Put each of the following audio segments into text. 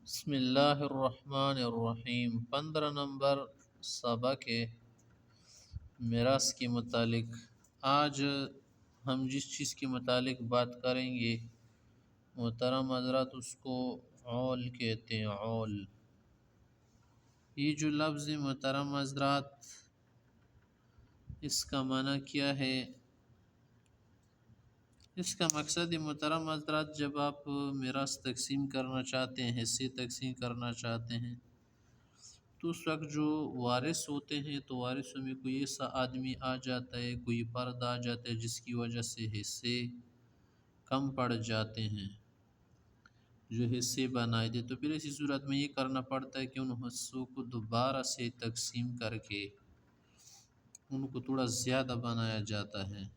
بسم اللہ الرحمن الرحیم 15 نمبر سبق ہے میراث کے متعلق۔ آج ہم جس چیز کے متعلق بات کریں گے محترم حضرات اس کو عول کہتے ہیں۔ عول، یہ جو لفظ ہے محترم حضرات، اس کا معنی کیا ہے؟ اس کا مقصد ہے محترم حضرات، جب آپ میراث تقسیم کرنا چاہتے ہیں، حصے تقسیم کرنا چاہتے ہیں، تو اس وقت جو وارث ہوتے ہیں تو وارثوں میں کوئی ایسا آدمی آ جاتا ہے، کوئی فرد آ جاتا ہے جس کی وجہ سے حصے کم پڑ جاتے ہیں، جو حصے بنائے تھے، تو پھر اسی صورت میں یہ کرنا پڑتا ہے کہ ان حصوں کو دوبارہ سے تقسیم کر کے ان کو تھوڑا زیادہ بنایا جاتا ہے۔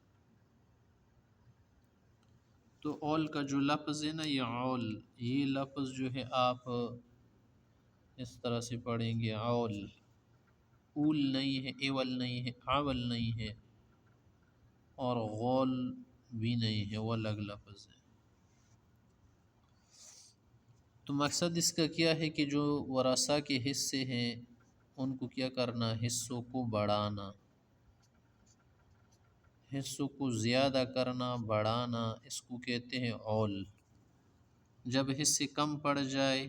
تو اول کا جو لفظ ہے نا، یہ اول، یہ لفظ جو ہے آپ اس طرح سے پڑھیں گے، اول، اول نہیں ہے، ایول نہیں ہے، اول نہیں ہے، اور غول بھی نہیں ہے، وہ الگ لفظ ہے۔ تو مقصد اس کا کیا ہے کہ جو ورثہ کے حصے ہیں ان کو کیا کرنا، حصوں کو بڑھانا، حصوں کو زیادہ کرنا، بڑھانا، اس کو کہتے ہیں اول۔ جب حصے کم پڑ جائے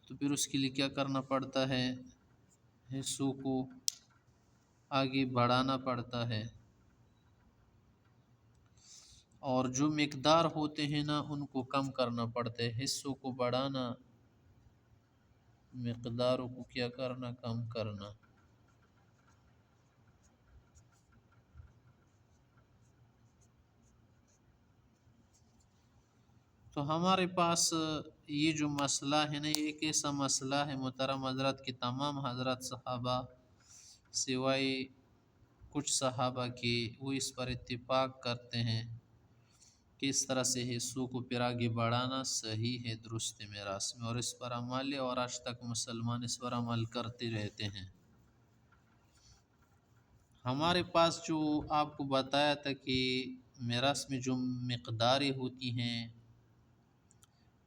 تو پھر اس کے لیے کیا کرنا پڑتا ہے، حصوں کو آگے بڑھانا پڑتا ہے، اور جو مقدار ہوتے ہیں نا ان کو کم کرنا پڑتا ہے۔ حصوں کو بڑھانا، مقداروں کو کیا کرنا، کم کرنا۔ تو ہمارے پاس یہ جو مسئلہ ہے نا، یہ ایک ایسا مسئلہ ہے محترم حضرات کہ تمام حضرات صحابہ سوائے کچھ صحابہ کے وہ اس پر اتفاق کرتے ہیں کہ اس طرح سے حصوں کو پھر آگے بڑھانا صحیح ہے، درست میراث میں، اور اس پر عمل ہے، اور آج تک مسلمان اس پر عمل کرتے رہتے ہیں۔ ہمارے پاس جو آپ کو بتایا تھا کہ میراث میں جو مقداریں ہوتی ہیں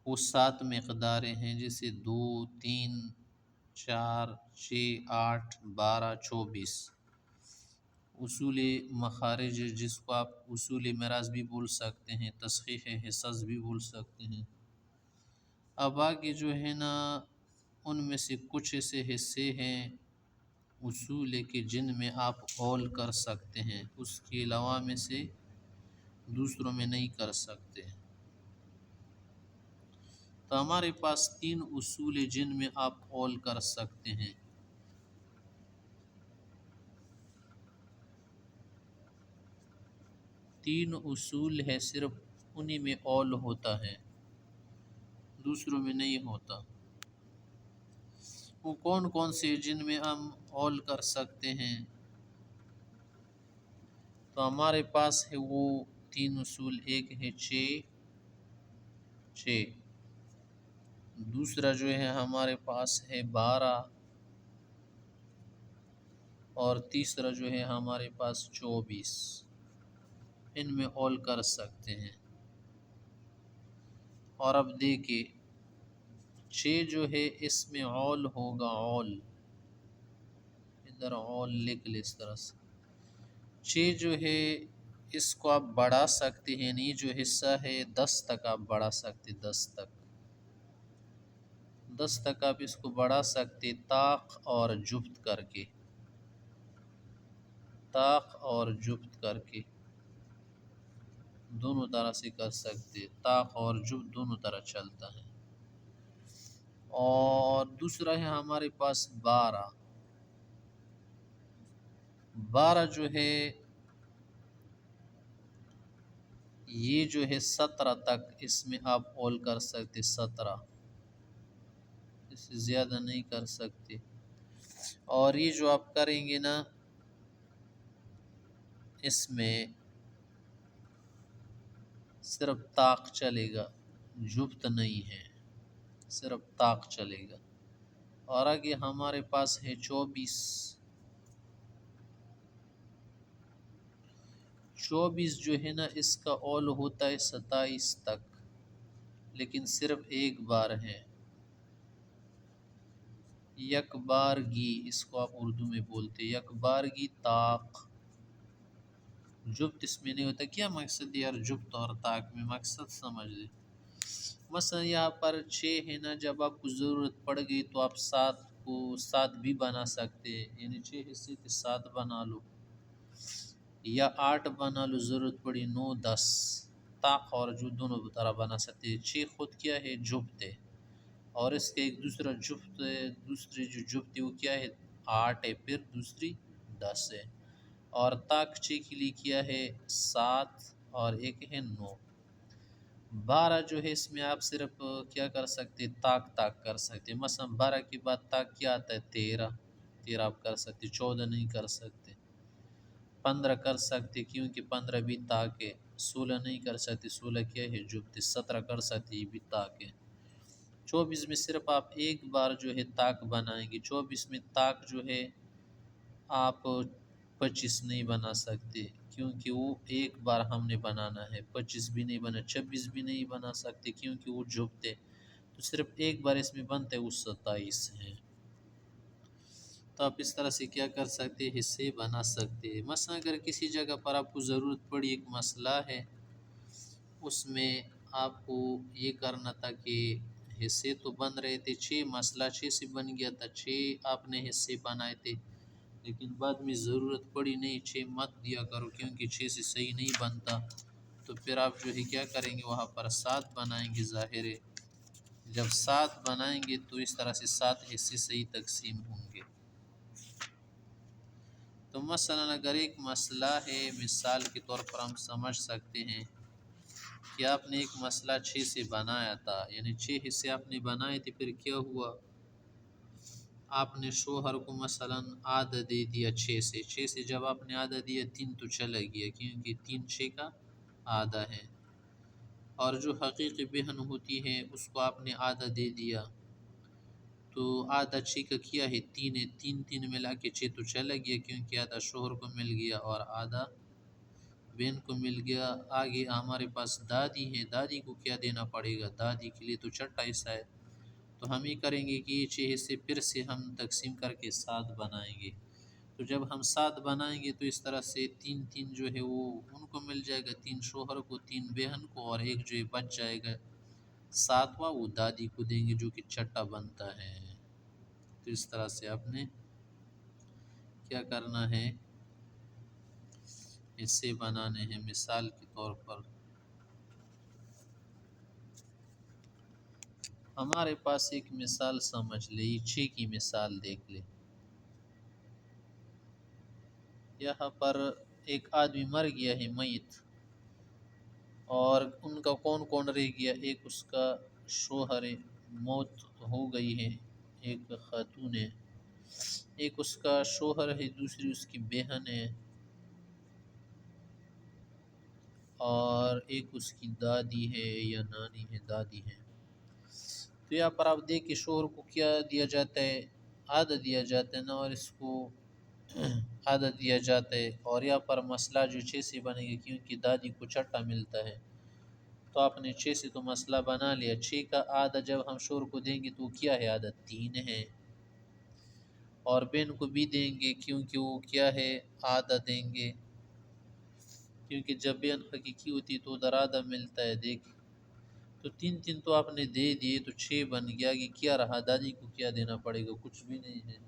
وہ 7 مقداریں ہیں، جیسے 2، 3، 4، 6، 8، 12، 24۔ اصول مخارج جس کو آپ اصول میراث بھی بول سکتے ہیں، تصحیح حصص بھی بول سکتے ہیں۔ اب آگے جو ہے نا ان میں سے کچھ ایسے حصے ہیں اصول کے جن میں آپ اول کر سکتے ہیں، اس کے علاوہ میں سے دوسروں میں نہیں کر سکتے۔ تو ہمارے پاس 3 اصول ہیں جن میں آپ اول کر سکتے ہیں۔ 3 اصول ہے، صرف انہی میں اول ہوتا ہے، دوسروں میں نہیں ہوتا۔ وہ کون کون سے جن میں ہم اول کر سکتے ہیں؟ تو ہمارے پاس ہے وہ 3 اصول، ایک ہے 6، دوسرا جو ہے ہمارے پاس ہے 12، اور تیسرا جو ہے ہمارے پاس 24۔ ان میں اول کر سکتے ہیں۔ اور اب دیکھیں 6 جو ہے اس میں اول ہوگا، اول، ادھر اول لکھ لے اس طرح سے۔ 6 جو ہے اس کو آپ بڑھا سکتے ہیں، یہ جو حصہ ہے 10 تک آپ بڑھا سکتے، 10 تک آپ اس کو بڑھا سکتے، طاق اور جفت کر کے، طاق اور جفت کر کے دونوں طرح سے کر سکتے، طاق اور جفت دونوں طرح چلتا ہے۔ اور دوسرا ہے ہمارے پاس 12۔ 12 جو ہے یہ جو ہے 17 تک اس میں آپ اول کر سکتے، 17، اس سے زیادہ نہیں کر سکتے۔ اور یہ جو آپ کریں گے نا اس میں صرف طاق چلے گا، جفت نہیں ہے، صرف طاق چلے گا۔ اور آگے ہمارے پاس ہے 24۔ 24 جو ہے نا اس کا اول ہوتا ہے 27 تک، لیکن صرف ایک بار ہے۔ یک بارگی اس کو آپ اردو میں بولتے، یک بارگی طاق، جبت اس میں نہیں ہوتا۔ کیا مقصد یار جبت اور طاق میں؟ مقصد سمجھ لیں۔ مثلا یہاں پر 6 ہے نا، جب آپ کو ضرورت پڑ گئی تو آپ 7 کو 7 بھی بنا سکتے ہیں، یعنی 6 حصے تھے 7 بنا لو، یا 8 بنا لو، ضرورت پڑی 9 10، طاق اور جو دونوں طرح بنا سکتے ہیں۔ 6 خود کیا ہے؟ جبت ہے، اور اس کا ایک دوسرا جفت ہے، دوسری جو جفت ہے وہ کیا ہے؟ 8 ہے، پھر دوسری 10 ہے، اور طاق 6 کے لیے کیا ہے؟ 7 اور ایک ہے 9۔ 12 جو ہے اس میں آپ صرف کیا کر سکتے؟ طاق طاق کر سکتے۔ مثلا 12 کے بعد طاق کیا آتا ہے؟ 13، 13 آپ کر سکتے، 14 نہیں کر سکتے۔ 15 کر سکتے کیونکہ 15 بھی طاق ہے۔ 16 نہیں کر سکتے، 16 کیا ہے؟ جبت۔ 17 کر سکتے، یہ بھی طاق ہے۔ 24 میں صرف آپ ایک بار جو ہے طاق بنائیں گے۔ 24 میں طاق جو ہے آپ 25 نہیں بنا سکتے، کیونکہ وہ ایک بار ہم نے بنانا ہے۔ 25 بھی نہیں بنا، 26 بھی نہیں بنا سکتے کیونکہ وہ جبت ہے، تو صرف ایک بار اس میں بنتے، وہ 27 ہے۔ تو آپ اس طرح سے کیا کر سکتے؟ حصے بنا سکتے۔ مثلا اگر کسی جگہ پر آپ کو ضرورت پڑی، ایک مسئلہ ہے، اس میں آپ کو یہ کرنا تھا کہ حصے تو بن رہے تھے، 6 مسئلہ 6 سے بن گیا تھا، 6 آپ نے حصے بنائے تھے، لیکن بعد میں ضرورت پڑی نہیں 6 مت دیا کرو کیونکہ 6 سے صحیح نہیں بنتا، تو پھر آپ جو ہے کیا کریں گے؟ وہاں پر 7 بنائیں گے۔ ظاہر ہے جب 7 بنائیں گے تو اس طرح سے 7 حصے صحیح تقسیم ہوں گے۔ تو مثلا اگر ایک مسئلہ ہے، مثال کے طور پر ہم سمجھ سکتے ہیں کہ آپ نے ایک مسئلہ 6 سے بنایا تھا، یعنی 6 حصے آپ نے بنائے تھے، پھر کیا ہوا؟ آپ نے شوہر کو مثلا آدھا دے دیا 6 سے، 6 سے جب آپ نے آدھا دیا 3 تو چلا گیا کیونکہ 3 6 کا آدھا ہے، اور جو حقیقی بہن ہوتی ہے اس کو آپ نے آدھا دے دیا، تو آدھا 6 کا کیا ہے؟ 3 ہے، 3 3 ملا کے 6 تو چلا گیا کیونکہ آدھا شوہر کو مل گیا اور آدھا بہن کو مل گیا۔ آگے ہمارے پاس دادی ہے، دادی کو کیا دینا پڑے گا؟ دادی کے لیے تو چھٹا حصہ ہے، تو ہم یہ کریں گے کہ یہ 6 حصے پھر سے ہم تقسیم کر کے 7 بنائیں گے۔ تو جب ہم 7 بنائیں گے تو اس طرح سے 3 3 جو ہے وہ ان کو مل جائے گا، 3 شوہر کو، 3 بہن کو، اور ایک جو ہے بچ جائے گا 7واں، وہ دادی کو دیں گے جو کہ چھٹا بنتا ہے۔ تو اس طرح سے آپ نے کیا کرنا ہے؟ حصے بنانے ہیں۔ مثال کے طور پر ہمارے پاس ایک مثال سمجھ لے، یہ 6 کی مثال دیکھ لے۔ یہاں پر ایک آدمی مر گیا ہے، میت، اور ان کا کون کون رہ گیا؟ ایک اس کا شوہر موت ہو گئی ہے، ایک خاتون ہے، ایک اس کا شوہر ہے، دوسری اس کی بہن ہے، اور ایک اس کی دادی ہے یا نانی ہے، دادی ہے۔ تو یہاں پر آپ دیکھیں شوہر کو کیا دیا جاتا ہے؟ آدھا دیا جاتا ہے نا، اور اس کو آدھا دیا جاتا ہے، اور یہاں پر مسئلہ جو 6 سے بنے گا کیونکہ دادی کو چھٹا ملتا ہے، تو آپ نے 6 سے تو مسئلہ بنا لیا۔ 6 کا آدھا جب ہم شوہر کو دیں گے تو کیا ہے؟ آدھا 3 ہے، اور بہن کو بھی دیں گے کیونکہ وہ کیا ہے؟ آدھا دیں گے، کیونکہ جب بہن حقیقی ہوتی تو ادھر آدھا ملتا ہے۔ دیکھ، تو 3 3 تو آپ نے دے دیے تو 6 بن گیا، کہ کیا رہا؟ دادی کو کیا دینا پڑے گا؟ کچھ بھی نہیں ہے،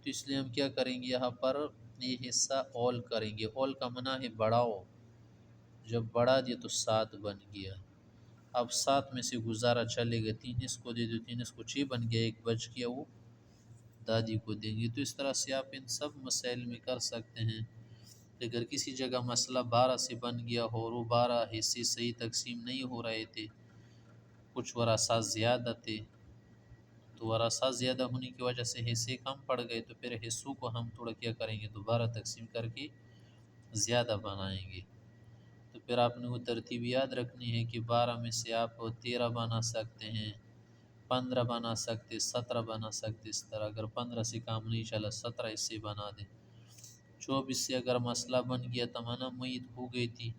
تو اس لیے ہم کیا کریں گے؟ یہاں پر یہ حصہ اول کریں گے۔ اول کا منع ہے بڑھاؤ، جب بڑھا دیا تو 7 بن گیا۔ اب 7 میں سے گزارا چلے گا، 3 اس کو دے دو، 3 اس کو 6 بن گیا، ایک بچ گیا، وہ دادی کو دیں گے۔ تو اس طرح سے آپ ان سب مسائل میں کر سکتے ہیں۔ اگر کسی جگہ مسئلہ 12 سے بن گیا ہو اور وہ 12 حصے صحیح تقسیم نہیں ہو رہے تھے، کچھ وراثات زیادہ تھے، تو وراثات زیادہ ہونے کی وجہ سے حصے کم پڑ گئے، تو پھر حصوں کو ہم تھوڑا کیا کریں گے؟ دوبارہ تقسیم کر کے زیادہ بنائیں گے۔ تو پھر آپ نے وہ ترتیب یاد رکھنی ہے کہ 12 میں سے آپ 13 بنا سکتے ہیں، 15 بنا سکتے، 17 بنا سکتے۔ اس طرح اگر 15 سے کام نہیں چلا 17 اس سے بنا دیں۔ 24 سے اگر مسئلہ بن گیا تمنا میت ہو گئی تھی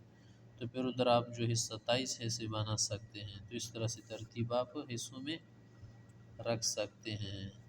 تو پھر ادھر آپ جو ہے 27 حصے بنا سکتے ہیں۔ تو اس طرح سے ترتیب آپ حصوں میں رکھ سکتے ہیں۔